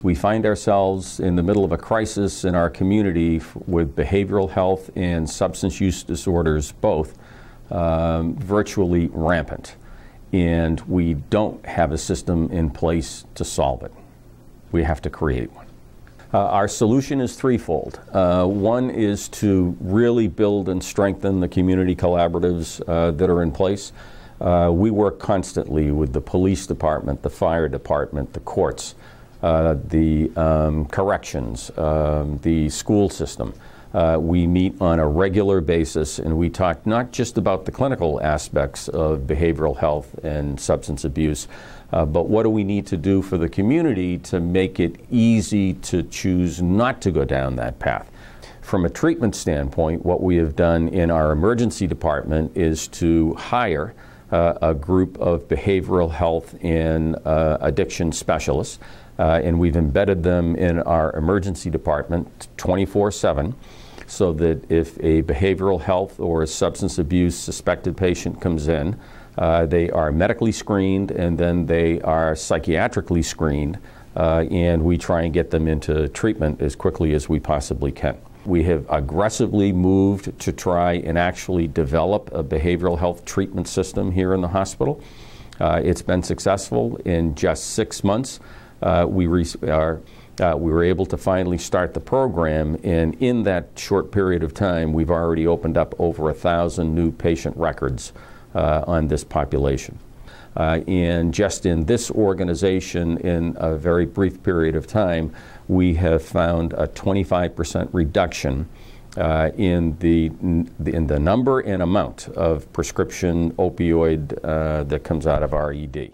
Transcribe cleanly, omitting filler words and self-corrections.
We find ourselves in the middle of a crisis in our community with behavioral health and substance use disorders both virtually rampant. And we don't have a system in place to solve it. We have to create one. Our solution is threefold. One is to really build and strengthen the community collaboratives that are in place. We work constantly with the police department, the fire department, the courts, the corrections, the school system. We meet on a regular basis and we talk not just about the clinical aspects of behavioral health and substance abuse, but what do we need to do for the community to make it easy to choose not to go down that path. From a treatment standpoint, what we have done in our emergency department is to hire a group of behavioral health and addiction specialists. And we've embedded them in our emergency department 24/7 so that if a behavioral health or a substance abuse suspected patient comes in, they are medically screened and then they are psychiatrically screened and we try and get them into treatment as quickly as we possibly can. We have aggressively moved to try and actually develop a behavioral health treatment system here in the hospital. It's been successful. In just 6 months. We were able to finally start the program, and in that short period of time, we've already opened up over 1,000 new patient records on this population. And just in this organization, in a very brief period of time, we have found a 25% reduction in the number and amount of prescription opioid that comes out of our ED.